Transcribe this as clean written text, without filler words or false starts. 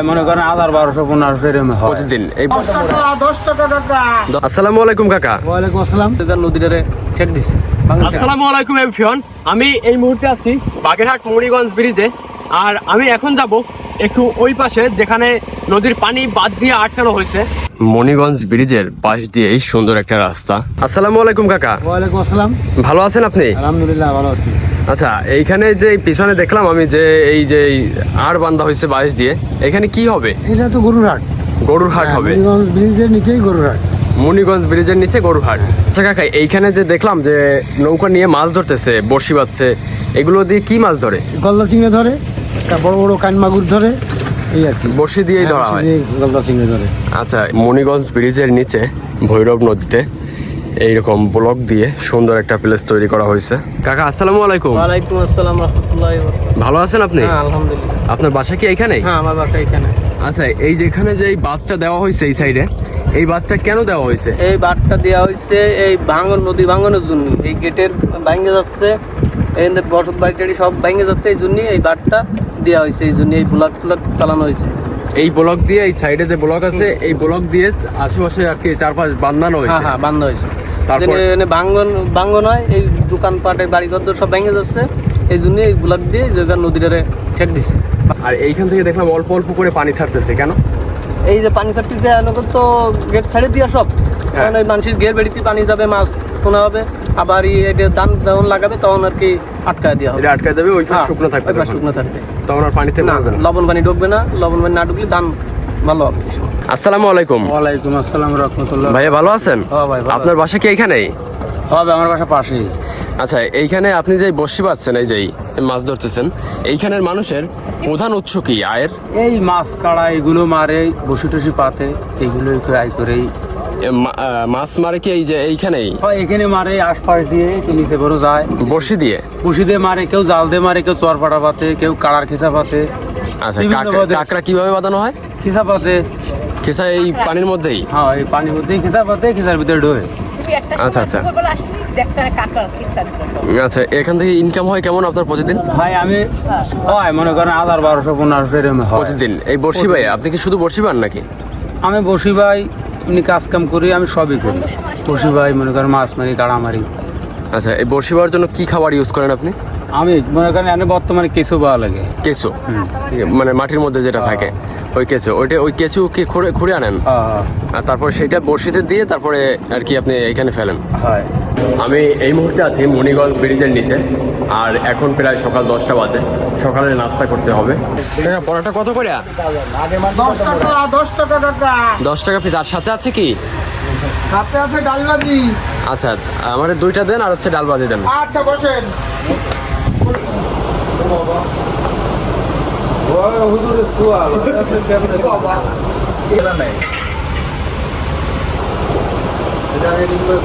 মনে করেন 1200-1500 এরকম হয় প্রতিদিন। এই 10 টাকা কাকা। আসসালামু আলাইকুম কাকা। ওয়ালাইকুম আসসালাম। নদীটারে ঠেক দিছে। আসসালামু আলাইকুম এভরিওয়ান, আমি এই মুহূর্তে আছি বাগেরহাট মুড়িগঞ্জ ব্রিজে। আর আমি এখন যাব একটু ওই পাশে যেখানে নদীর পানি বাদ দিয়ে আটকানো হয়েছে। মণিগঞ্জ ব্রিজের পাশ দিয়ে সুন্দর একটা রাস্তা। আসসালামু আলাইকুম কাকা। ওয়ালাইকুম আসসালাম। ভালো আছেন আপনি? আলহামদুলিল্লাহ ভালো আছি। আচ্ছা, এইখানে যে পিছনে দেখলাম আমি যে এই যে আর বান্ধা হয়েছে বাঁশ দিয়ে, এখানে কি হবে? এটা তো গরুর হাট। গরুর হাট হবে। মুড়িগঞ্জ ব্রিজের নিচেই গরুর হাট। মণিগঞ্জ ব্রিজের নিচে গরুর হাট। আচ্ছা কাকা, এইখানে যে দেখলাম যে নৌকা নিয়ে মাছ ধরতেছে, বড়শি বাচ্ছে, এগুলো দিয়ে কি মাছ ধরে? গলদা চিংড়ি ধরে, বড় বড় কান মাগুর ধরে, এই আর কি। বড়শি দিয়েই ধরা হয়। গলদা চিংড়ি ধরে। আচ্ছা, মণিগঞ্জ ব্রিজের নিচে ভৈরব নদীতে এইরকম ব্লক দিয়ে সুন্দর একটা প্লেস তৈরি করা হয়েছে। কাকা আসসালামু আলাইকুম। ওয়ালাইকুম আসসালাম রাহমাতুল্লাহি ওয়া বারাকাতুহু। ভালো আছেন আপনি? হ্যাঁ আলহামদুলিল্লাহ। আপনার বাসা কি এইখানে? হ্যাঁ আমার বাসা এখানে। আচ্ছা, এই যেখানে যে এই বাঁধটা দেওয়া হয়েছে এই সাইডে, এই বাঁধটা কেন দেওয়া হয়েছে? এই বাঁধটা দেওয়া হয়েছে এই ভাঙন, নদী ভাঙনের জন্য। এই গেটের ভাঙে যাচ্ছে, এই বসত বাড়িটাড়ি সব ভেঙে যাচ্ছে, এই জন্যই এই বাঁধটা দেওয়া হয়েছে। এই জন্য এই ব্লক চালানো হয়েছে। এই ব্লক দিয়ে, এই সাইডে যে ব্লক আছে এই ব্লক দিয়ে আশেপাশে আর কি চারপাশ বাঁধানো হ্যাঁ হয়েছে। হ্যাঁ বান্ধ হয়েছে। তারপর ভাঙন হয়, এই দোকানপাটে বাড়িঘর সব ভেঙে যাচ্ছে, এই জন্য এই ব্লক দিয়ে জায়গা নদীটারে ঠেক দিছে। আর এইখান থেকে দেখলাম অল্প অল্প করে পানি ছাড়তেছে, কেন? এই যে পানি ছাড়তেছে এখন তো গেট ছাড়ে দিয়া সব, কারণ এই মানুষের ঘের বেড়িতে পানি যাবে, মাছ পোনা হবে, আবার এটা ধান যখন লাগাবে তখন আর কি আটকায় দেওয়া হবে। এটা আটকায় যাবে, ওই পাশ শুকনো থাকবে, ওই পাশ শুকনো থাকবে, তখন আর পানিতে না পড়বে না। লবণ পানি ঢুকবে না, লবণ পানি না ঢুকলে ধান ভালো হবে। আসসালামু আলাইকুম। ওয়ালাইকুম আসসালাম রাহমাতুল্লাহ। ভাইয়া ভালো আছেন? হ্যাঁ ভাই, ভালো আপনার বাসা কি এইখানেই? হবে আমার বাসা পাশেই। আচ্ছা, এইখানে আপনি যে বসি পাচ্ছেন, এই যে মাছ ধরতেছেন, এইখানের মানুষের প্রধান উৎস কি আয়ের? এই মাছ কাড়া এগুলো মারে, বসি টসি পাতে, এগুলোই আয় করেই মাছ মারে কি এই যে এইখানেই? হয় এখানে মারে, আশপাশ দিয়ে একটু নিচে বড় যায় বড়শি দিয়ে? বসি দিয়ে মারে, কেউ জাল দিয়ে মারে, কেউ চরপাটা পাতে, কেউ কাড়ার খিসা পাতে। আচ্ছা, বিভিন্ন পদে। কাঁকড়া কিভাবে বাঁধানো হয়? খিসা পাতে, খেসা এই পানির মধ্যেই? হ্যাঁ এই পানির মধ্যেই খিসা পাতে, খিসার ভিতরে ঢোয়ে। আচ্ছা আচ্ছা আচ্ছা, এখান থেকে ইনকাম হয় কেমন আপনার প্রতিদিন? ভাই আমি হয় মনে করেন 1200-1500 এরকম হয় প্রতিদিন। এই বড়শি ভাই, আপনি কি শুধু বড়শি পান নাকি? আমি বসি ভাই এমনি কাজ কাম করি, আমি সবই করি। বসি ভাই মনে করেন মাছ মারি, কাড়া মারি। আচ্ছা, এই বড়শি পাওয়ার জন্য কি খাবার ইউজ করেন আপনি? আমি মনে করেন এনে বর্তমানে কেঁচো পাওয়া লাগে। কেঁচো? মানে মাটির মধ্যে যেটা থাকে ওই কেঁচো, ওই কেঁচো কি খুঁড়ে আনেন? হ্যাঁ আর তারপর সেটা বড়শিতে দিয়ে তারপরে আর কি আপনি এখানে ফেলেন? হয়। আমি এই মুহূর্তে আছি মণিগঞ্জ ব্রিজের নিচে, আর এখন প্রায় সকাল 10টা বাজে। সকালে নাস্তা করতে হবে। পরোটা কত করে? 10 টাকা কাকা। 10 টাকা পিস। আর সাথে আছে কি? হাতে আছে ডাল ভাজি। আচ্ছা, আমার 2টা দেন, আর হচ্ছে ডাল ভাজি দেন। আচ্ছা বসেন। ওই হুজুরের সুয়াল আছে কেমনে বাবা এলা নাই। এটা রেডি করে